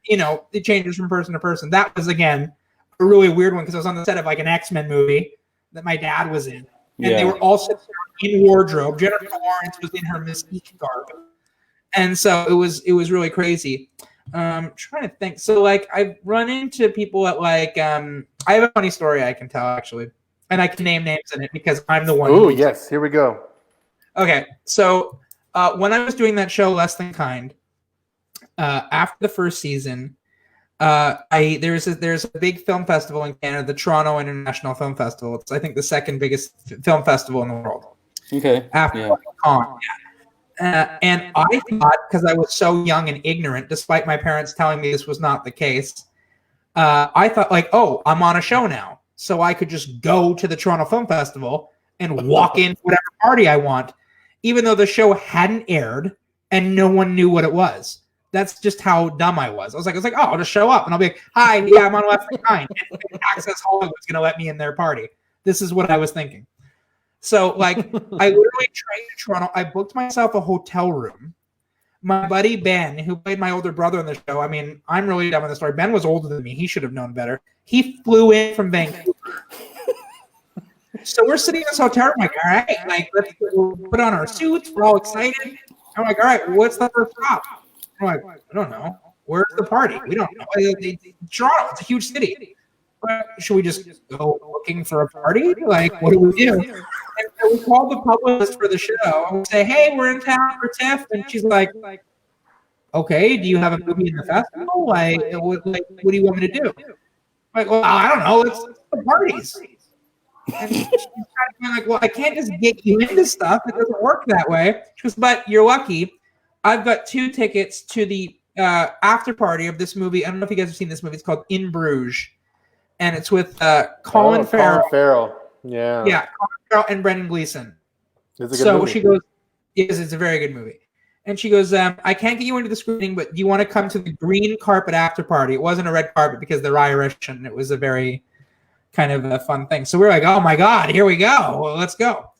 It changes from person to person. That was, again, a really weird one because I was on the set of like an X-Men movie that my dad was in. And they were all sitting in wardrobe. Jennifer Lawrence was in her Mystique garb. And so it was really crazy. I'm trying to think. So like I've run into people at like I have a funny story I can tell actually. And I can name names in it because I'm the one. Oh, yes. Here we go. Okay. So when I was doing that show, Less Than Kind, after the first season, there's a big film festival in Canada, the Toronto International Film Festival. It's I think the second biggest film festival in the world. Okay. After Con. And I thought, because I was so young and ignorant, despite my parents telling me this was not the case, I thought like, oh, I'm on a show now, so I could just go to the Toronto Film Festival and walk in whatever party I want, even though the show hadn't aired and no one knew what it was. That's just how dumb I was. I was like, oh, I'll just show up and I'll be like, hi, yeah, I'm on Left Behind. And Access Hollywood's going to let me in their party. This is what I was thinking. So, like, I literally trained to Toronto. I booked myself a hotel room. my buddy Ben, who played my older brother on the show. I mean, I'm really dumb on the story. Ben was older than me. He should have known better. He flew in from Vancouver. So we're sitting in this hotel room, like, all right, like, let's put on our suits. We're all excited. I'm like, all right, what's the first stop? I'm like, I don't know. Where's the party? We don't know. Toronto, it's a huge city. But should we just go looking for a party? Like, what do we do? And so we called the publicist for the show. And we say, hey, we're in town for TIFF. And she's like, okay, do you have a movie in the festival? Like, what do you want me to do? I'm like, well, I don't know. Let's the parties. And she's kind of like, well, I can't just get you into stuff. It doesn't work that way. She goes, but you're lucky. I've got 2 tickets to the after party of this movie. I don't know if you guys have seen this movie. It's called In Bruges. And it's with Colin Farrell. Colin Farrell. Yeah. Yeah, Colin Farrell and Brendan Gleeson. It's a good movie. She goes, yes, it's a very good movie. And she goes, I can't get you into the screening, but do you want to come to the green carpet after party? It wasn't a red carpet because they're Irish, and it was a very kind of a fun thing. So we're like, oh my God, here we go. Well, let's go.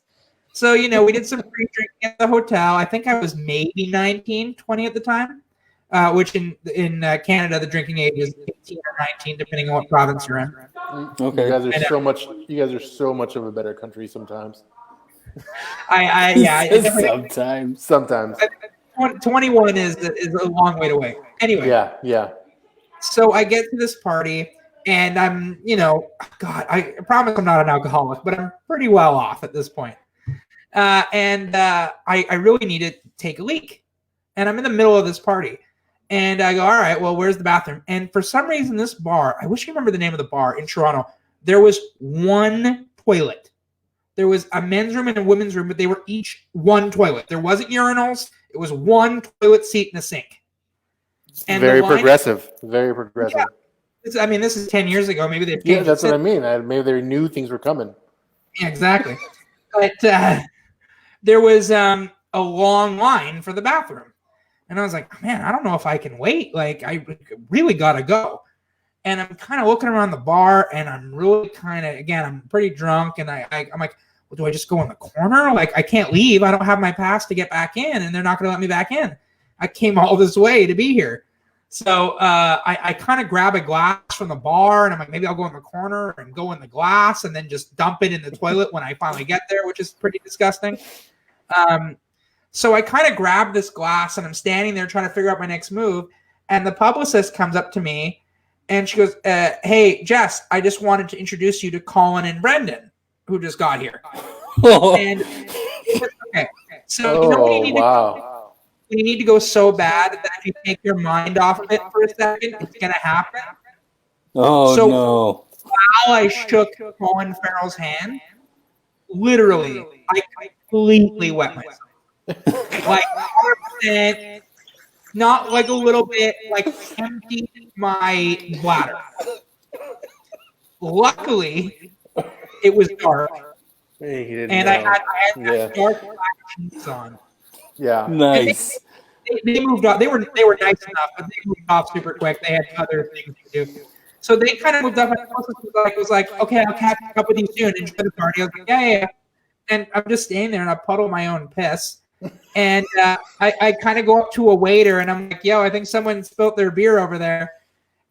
So, we did some free drinking at the hotel. I think I was maybe 19, 20 at the time, which in Canada, the drinking age is 18 or 19, depending on what province you're in. Okay. You guys are so much of a better country sometimes. Sometimes. 21 is a long way to wait. Anyway. Yeah. So I get to this party, and I'm, God, I promise I'm not an alcoholic, but I'm pretty well off at this point. I really need to take a leak. And I'm in the middle of this party. And I go, all right, well, where's the bathroom? And for some reason, this bar, I wish I remember the name of the bar in Toronto, there was one toilet. There was a men's room and a women's room, but they were each one toilet. There wasn't urinals. It was one toilet seat and a sink. And very progressive. Very progressive. Yeah, this is 10 years ago. Maybe they've changed. Yeah, that's what I mean. Maybe they knew things were coming. Yeah, exactly. But there was a long line for the bathroom. And I was like, man, I don't know if I can wait. Like, I really got to go. And I'm kind of looking around the bar, and I'm really I'm pretty drunk. And I'm like, well, do I just go in the corner? Like, I can't leave. I don't have my pass to get back in, and they're not going to let me back in. I came all this way to be here. So I kind of grab a glass from the bar, and I'm like, maybe I'll go in the corner and go in the glass and then just dump it in the toilet when I finally get there, which is pretty disgusting. So I kind of grab this glass, and I'm standing there trying to figure out my next move. And the publicist comes up to me, and she goes, hey, Jess, I just wanted to introduce you to Colin and Brendan, who just got here. And okay. So when you need to go so bad that if you take your mind off of it for a second, it's going to happen. No. While I shook Colin Farrell's hand, literally, I completely wet myself. Like 100%, not like a little bit, like emptied my bladder. Luckily, it was dark, and I had dark jeans on. Yeah, nice. They moved off. They were nice enough, but they moved off super quick. They had other things to do, so they kind of moved up. And I was like, okay, I'll catch up with you soon. Enjoy the party. I was like, yeah. And I'm just standing there, and I puddle my own piss. And I kind of go up to a waiter, and I'm like, yo, I think someone spilt their beer over there.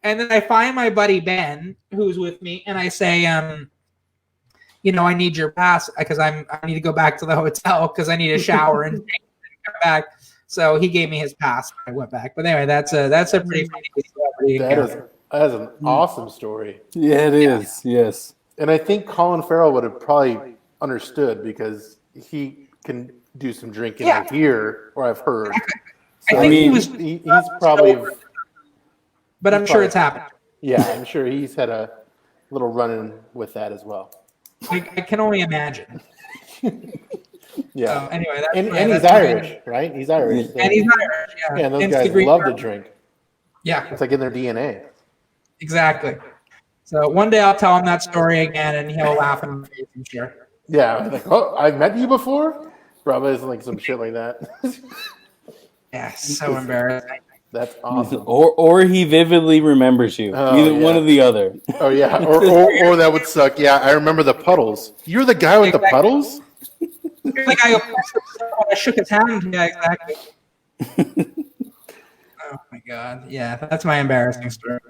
And then I find my buddy Ben, who's with me, and I say, I need your pass because I need to go back to the hotel because I need a shower and come back. So he gave me his pass. I went back. But anyway, that's a pretty funny celebrity. That is an awesome story. Yeah, it is. Yes. And I think Colin Farrell would have probably understood because he can do some drinking here, or I've heard. So, I think he's probably. But I'm sure it's happened. Yeah, I'm sure he's had a little run-in with that as well. I can only imagine. Yeah. So anyway, and he's Irish, right? He's Irish. So. And he's Irish, yeah. Yeah, and those guys love to drink. Yeah. It's like in their DNA. Exactly. So one day I'll tell him that story again, and he'll laugh in my face, I'm sure. Yeah, like, oh, I've met you before? Probably is like some shit like that. Yeah, so embarrassing. That's awesome. Or he vividly remembers you. Either one or the other. Oh yeah, or that would suck. Yeah, I remember the puddles. You're the guy with the puddles? You're the guy who shook his hand. Yeah, exactly. God. Yeah, that's my embarrassing story.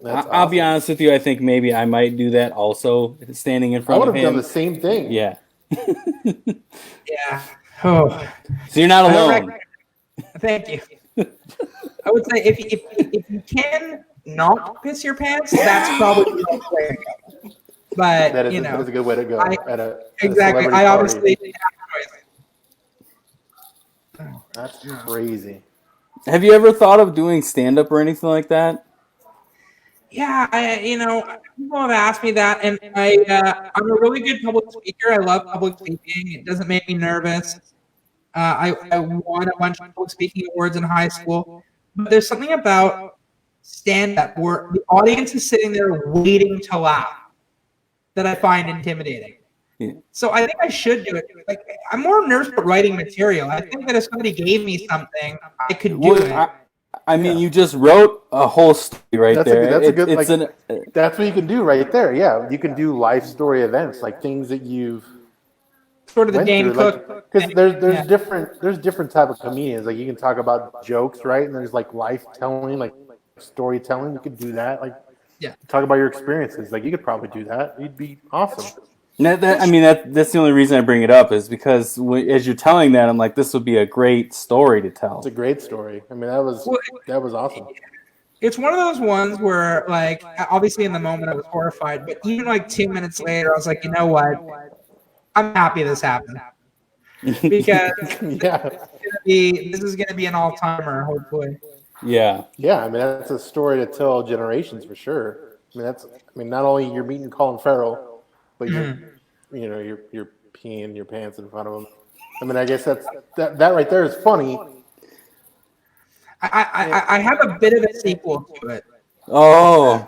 I'll be honest with you. I think maybe I might do that also, standing in front of him. I would have done the same thing. Yeah. Yeah. Oh. So you're not alone. Thank you. I would say if you can not piss your pants, that's probably the best way to go. But that is a good way to go. Exactly. I obviously didn't have a choice. That's crazy. Have you ever thought of doing stand-up or anything like that? Yeah, people have asked me that, and I'm a really good public speaker. I love public speaking. It doesn't make me nervous. I won a bunch of public speaking awards in high school, but there's something about stand-up where the audience is sitting there waiting to laugh that I find intimidating. Yeah. So I think I should do it. Like, I'm more nervous about writing material. I think that if somebody gave me something, I could do it. I mean, you just wrote a whole story there. That's what you can do right there. Yeah, you can do life story events, like things that you've sort of the Dane Cook. Because there's different type of comedians. Like you can talk about jokes, right? And there's like life telling, like storytelling. You could do that. Like talk about your experiences. Like you could probably do that. You'd be awesome. That's the only reason I bring it up is because as you're telling that, I'm like, this would be a great story to tell. It's a great story. I mean, that was awesome. It's one of those ones where, like, obviously in the moment I was horrified, but even like 2 minutes later, I was like, you know what? I'm happy this happened because this is going to be an all-timer, hopefully. Yeah. Yeah. I mean, that's a story to tell generations for sure. I mean, not only you're meeting Colin Farrell, but you're peeing your pants in front of him. I mean, I guess that right there is funny. I have a bit of a sequel to it. Oh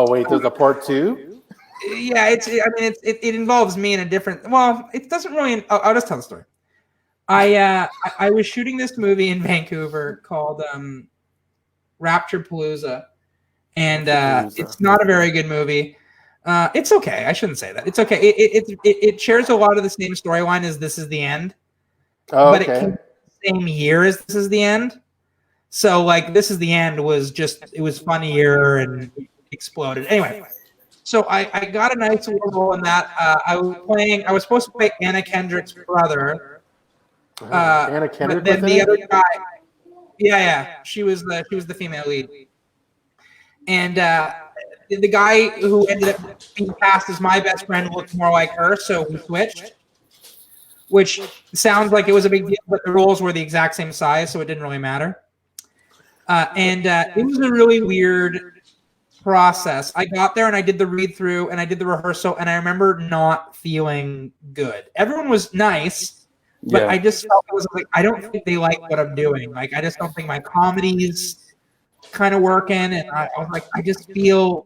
wait, there's a part 2? Yeah, it involves me in a different. Well, it doesn't really. I'll just tell the story. I was shooting this movie in Vancouver called Rapture Palooza, and it's not a very good movie. It's okay. I shouldn't say that. It's okay. It shares a lot of the same storyline as This Is the End, but it came out the same year as This Is the End. So like This Is the End was it was funnier and exploded. Anyway, so I got a nice little role in that. I was supposed to play Anna Kendrick's brother. Anna Kendrick. But then the other guy. Yeah. She was the female lead, and the guy who ended up being cast as my best friend looked more like her, so we switched, which sounds like it was a big deal, but the roles were the exact same size, so it didn't really matter. And it was a really weird process. I got there and I did the read-through and I did the rehearsal, and I remember not feeling good. Everyone was nice, but I just felt it was like, I don't think they like what I'm doing. Like, I just don't think my comedy's kind of working, and I was like, I just feel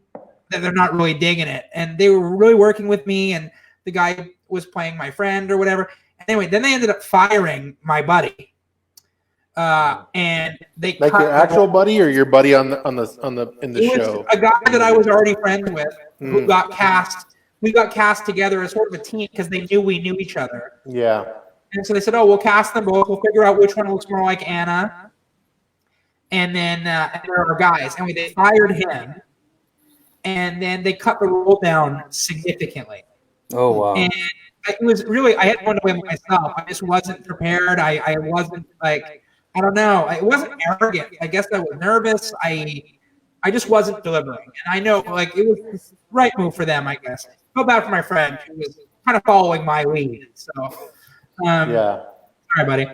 that they're not really digging it, and they were really working with me, and the guy was playing my friend or whatever. Anyway, then they ended up firing my buddy, and they like your actual buddy or your buddy on the show. A guy that I was already friends with who got cast. We got cast together as sort of a team because they knew we knew each other. Yeah, and so they said, "Oh, we'll cast them both. We'll figure out which one looks more like Anna." And then there are guys, and they fired him, and then they cut the role down significantly. Oh wow! And it was really, I had to away with myself. I just wasn't prepared. I wasn't like, I don't know. It wasn't arrogant. I guess I was nervous. I just wasn't delivering, and I know like it was the right move for them. I guess. Felt bad for my friend who was kind of following my lead. So sorry, buddy.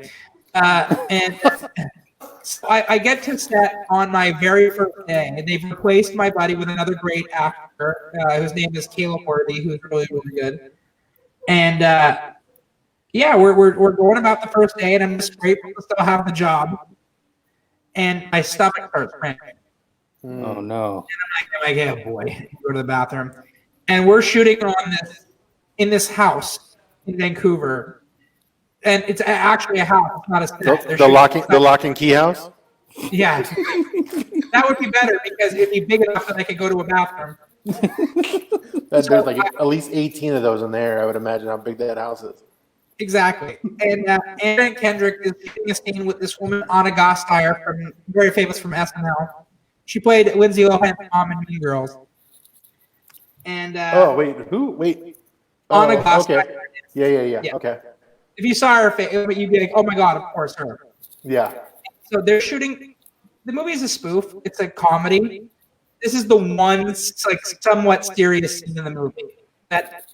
And. So I get to set on my very first day, and they've replaced my buddy with another great actor whose name is Caleb Worthy, who's really, really good. And we're going about the first day, and I'm just grateful to still have the job. And my stomach starts cramping. Oh no! And I'm like, oh boy, go to the bathroom. And we're shooting in this house in Vancouver. And it's actually a house, it's not a set. The Locke and Key house? Yeah. That would be better because it'd be big enough that I could go to a bathroom. There's like at least 18 of those in there. I would imagine how big that house is. Exactly. And Anna Kendrick is shooting a scene with this woman, Anna Gasteyer, very famous from SNL. She played Lindsay Lohan's mom in Mean Girls. And wait, who? Wait. Anna Oh, Gasteyer. okay. Yeah. Okay. If you saw her face, you'd be like, "Oh my god, of course her." Yeah. So they're shooting. The movie is a spoof. It's a comedy. This is the one like somewhat serious scene in the movie that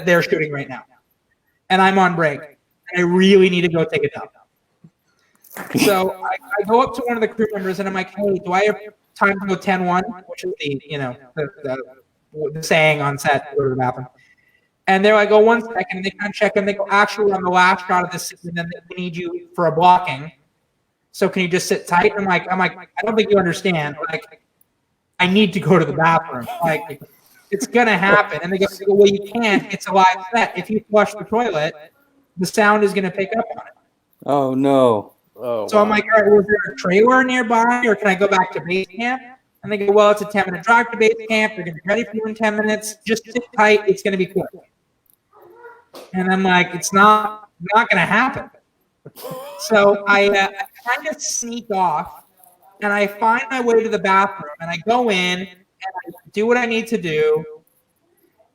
they're shooting right now, and I'm on break. And I really need to go take a dump. So I go up to one of the crew members and I'm like, "Hey, do I have time to go 10-1?" Which is the saying on set, go to the bathroom. And they're like, "Oh, 1 second." And they kind of check and they go, "Actually, on the last shot of this scene, then we need you for a blocking. So can you just sit tight?" I'm like, I don't think you understand. Like, I need to go to the bathroom. Like, it's gonna happen. And they go, "Well, you can't. It's a live set. If you flush the toilet, the sound is gonna pick up on it." Oh no. Oh. So I'm like, "All right, well, is there a trailer nearby, or can I go back to base camp?" And they go, "Well, it's a 10-minute drive to base camp. They're gonna be ready for you in 10 minutes. Just sit tight. It's gonna be quick." And I'm like, "It's not gonna happen." So I kind of sneak off, and I find my way to the bathroom, and I go in, and I do what I need to do,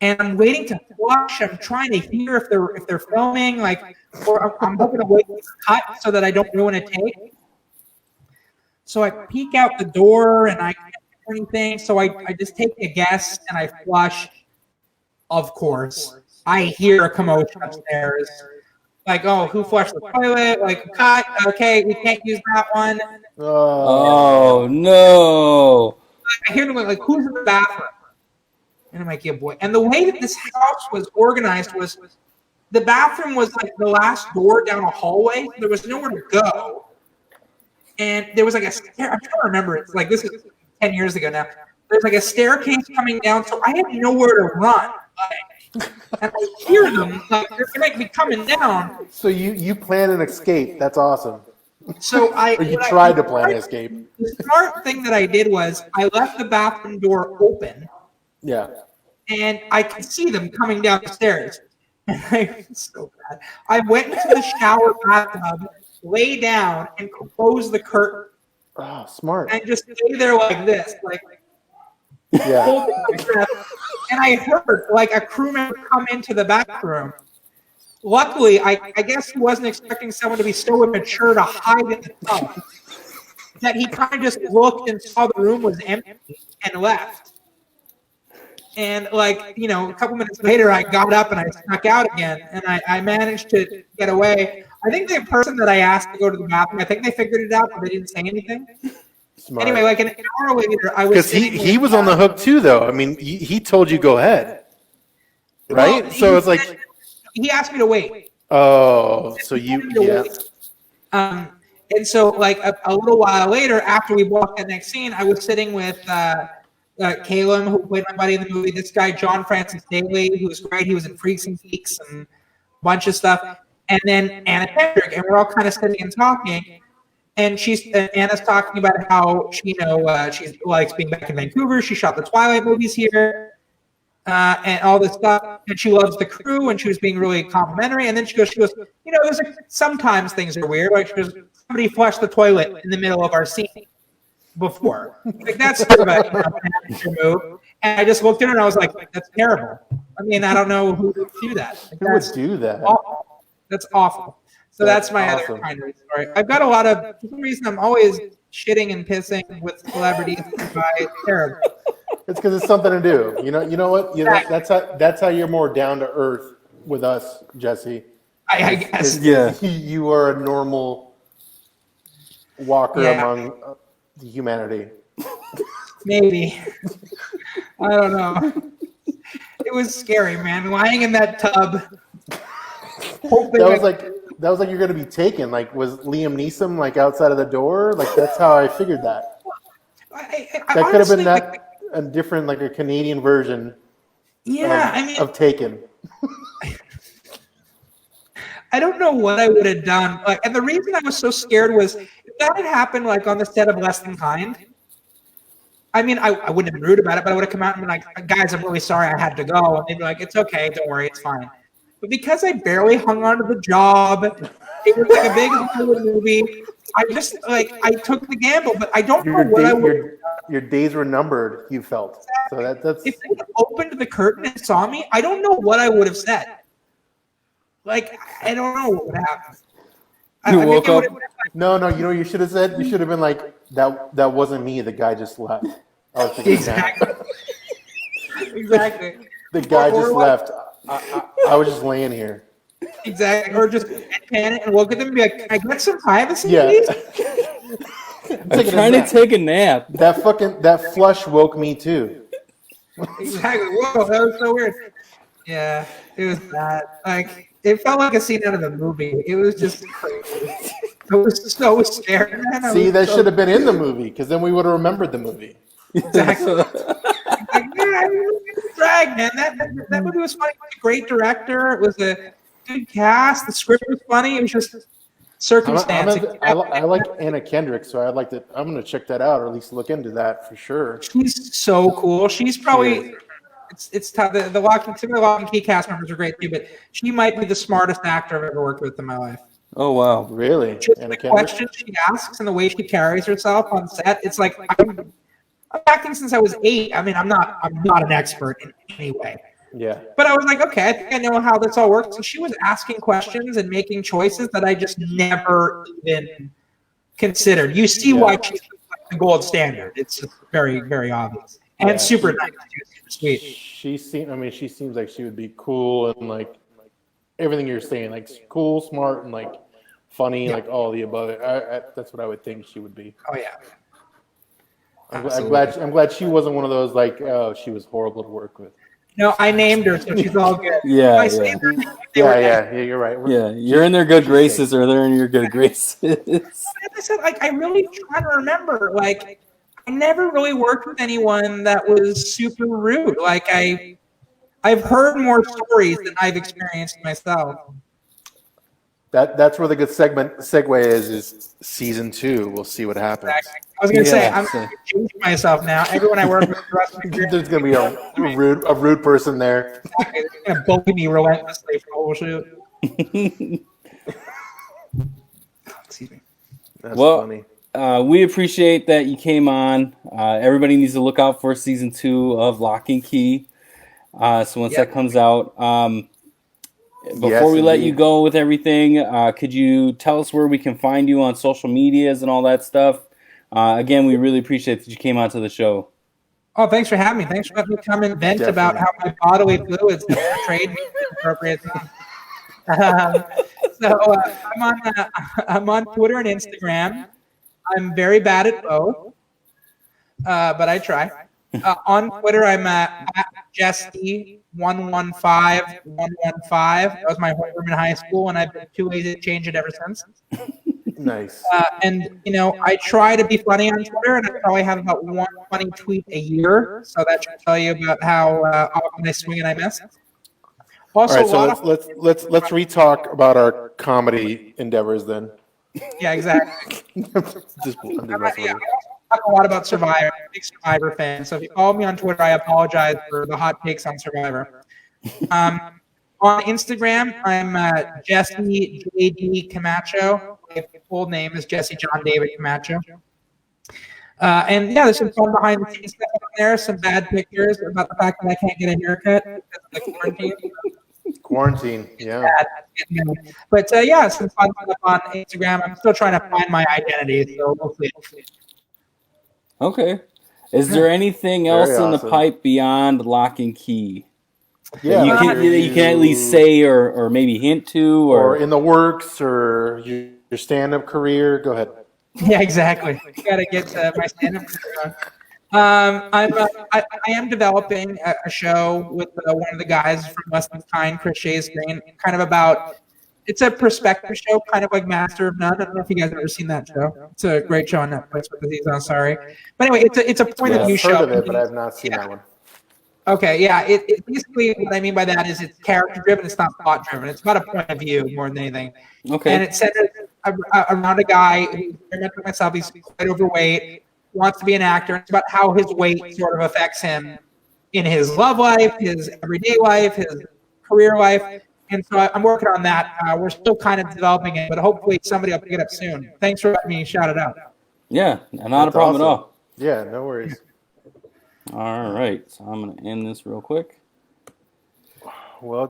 and I'm waiting to flush. I'm trying to hear if they're filming, like, or I'm hoping to wait to cut so that I don't ruin a take. So I peek out the door, and I can't hear anything. So I just take a guess, and I flush. Of course, I hear a commotion upstairs. Like, "Oh, who flushed the toilet?" Like, "Cut. Okay, we can't use that one." Oh no. I hear them like, "Who's in the bathroom?" And I'm like, "Yeah, boy." And the way that this house was organized was the bathroom was like the last door down a hallway. There was nowhere to go. And there was like a stair. I'm trying to remember. It's like, this is 10 years ago now. There's like a staircase coming down, so I had nowhere to run. And I hear them, like, they're going to be coming down. So you plan an escape. That's awesome. So Or you tried to plan an escape. The smart thing that I did was I left the bathroom door open. Yeah. And I could see them coming down the stairs. And I was so bad. I went into the shower bathtub, lay down, and close the curtain. Oh, smart. And just stay there like this, like, Yeah. holding my breath. And I heard like a crew member come into the bathroom. Luckily, I guess he wasn't expecting someone to be so immature to hide in the tub that he kind of just looked and saw the room was empty and left. And like, a couple minutes later, I got up and I snuck out again, and I managed to get away. I think the person that I asked to go to the bathroom, I think they figured it out, but they didn't say anything. Smart. Anyway, like an hour later, I was because he was on the hook too, though. I mean, he told you go ahead, right? Well, so it's like he asked me to wait. Oh, so and so like a little while later, after we walked that next scene, I was sitting with Caleb, who played my buddy in the movie. This guy, John Francis Daly, who was great. He was in Freaks and Geeks and a bunch of stuff. And then Anna Kendrick, and we're all kind of sitting and talking. And Anna's talking about how she likes being back in Vancouver. She shot the Twilight movies here, and all this stuff. And she loves the crew, and she was being really complimentary. And then she goes, there's sometimes things are weird. Like she goes, somebody flushed the toilet in the middle of our scene before. Like that's sort of a move. And I just looked at her and I was like, that's terrible. I mean, I don't know who would do that. Who would do that? Awful. That's awful. So that's my awesome. other kind of story. I've got a lot of, for some reason, I'm always shitting and pissing with celebrities. It's terrible. It's because it's something to do. You know what? That's how you're more down to earth with us, Jesse. I guess. Yeah. You are a normal walker among humanity. Maybe. I don't know. It was scary, man. Lying in that tub. That was like you're gonna be taken. Like, was Liam Neeson like outside of the door? Like that's how I figured that. That could have been a different, like a Canadian version. Yeah, of Taken. I don't know what I would have done. And the reason I was so scared was if that had happened like on the set of Less Than Kind. I mean, I wouldn't have been rude about it, but I would have come out and been like, guys, I'm really sorry I had to go. And they'd be like, it's okay, don't worry, it's fine. but because I barely hung on to the job, it was like a big Hollywood movie. I just I took the gamble, but I don't know what I would. Your days were numbered. You felt so that's. If they had opened the curtain and saw me, I don't know what I would have said. Like I don't know what would happen. You woke up. No. You know what you should have said? You should have been like, that wasn't me. The guy just left. I was thinking Exactly. Exactly. The guy just left. I was just laying here. Exactly. Or just panic and look at them and be like, "Can I get some privacy, Yeah. please?" I'm trying to take a nap. That flush woke me too. Exactly. Whoa, that was so weird. Yeah, it was bad. Like it felt like a scene out of a movie. It was just crazy. I was so scared. Man. See, that should have been in the movie because then we would have remembered the movie. Exactly. Like, yeah, drag, man. That movie was funny. It was a great director. It was a good cast. The script was funny. It was just circumstance. I like Anna Kendrick, so I'm going to check that out or at least look into that for sure. She's so cool. She's probably it's tough. The Locke and Key cast members are great too, but she might be the smartest actor I've ever worked with in my life. Oh wow, really? Just the questions she asks and the way she carries herself on set, it's like I'm acting since I was 8. I mean, I'm not an expert in any way. Yeah. But I was like, okay, I think I know how this all works. And she was asking questions and making choices that I just never even considered. You see why she's the gold standard. It's just very, very obvious. And super nice, super sweet. She seems like she would be cool and like everything you're saying, like cool, smart, and like funny, like all of the above. That's what I would think she would be. Oh yeah. I'm glad she wasn't one of those like, oh, she was horrible to work with. No, I named her, so she's all good. Yeah, you're right. You're in their good graces, or they're in your good graces. I said, I really try to remember, I never really worked with anyone that was super rude. I've heard more stories than I've experienced myself. That's where the good segue is season 2. We'll see what happens. Exactly. I was going to say, I'm changing myself now. Everyone I work with the rest of my career, there's going to be a rude person there. They're going to bully me relentlessly for the whole shoot. Excuse me. That's funny. We appreciate that you came on. Everybody needs to look out for season 2 of Locke and Key. So once that comes out, before we let you go with everything, could you tell us where we can find you on social medias and all that stuff? Again, we really appreciate that you came out to the show. Oh, thanks for having me. Thanks for letting me come and vent about how my bodily fluids are portrayed in appropriate time. I'm on Twitter and Instagram. I'm very bad at both, but I try. On Twitter, I'm at Jesse115115. That was my homeroom in high school, and I've been too lazy to change it ever since. Nice. And I try to be funny on Twitter, and I probably have about one funny tweet a year. So that should tell you about how often I swing and I miss. Also, all right, so let's re-talk about our comedy endeavors then. Yeah, exactly. I'm messing with you. I talk a lot about Survivor. I'm a big Survivor fan. So if you follow me on Twitter, I apologize for the hot takes on Survivor. On Instagram, I'm Jesse J.D. Camacho. My full name is Jesse John David Camacho. And there's some fun behind the scenes stuff on there. Some bad pictures about the fact that I can't get a haircut because of the quarantine. Quarantine, yeah. But some fun stuff on Instagram. I'm still trying to find my identity, so we'll see. Okay. Is there anything else in the pipe beyond Locke and Key? Yeah, you can at least say or maybe hint to, or in the works, or your stand-up career. Go ahead. Yeah, exactly. You got to get my stand-up career on. I am developing a show with one of the guys from Less Than Kind, Chris Shaysgreen, kind of about. It's a perspective show, kind of like Master of None. I don't know if you guys have ever seen that show. It's a great show on Netflix with Aziz Ansari. But anyway, it's a point of view show. I've heard of it, but I've not seen that one. Okay, yeah. It basically, what I mean by that is it's character driven. It's not plot driven. It's about a point of view more than anything. Okay. And it's centered around a guy who's very much like myself. He's quite overweight, wants to be an actor. It's about how his weight sort of affects him in his love life, his everyday life, his career life. And so I'm working on that. We're still kind of developing it, but hopefully somebody will pick it up soon. Thanks for letting me shout it out. Yeah, not a problem at all. Yeah, no worries. All right, so I'm going to end this real quick. Well,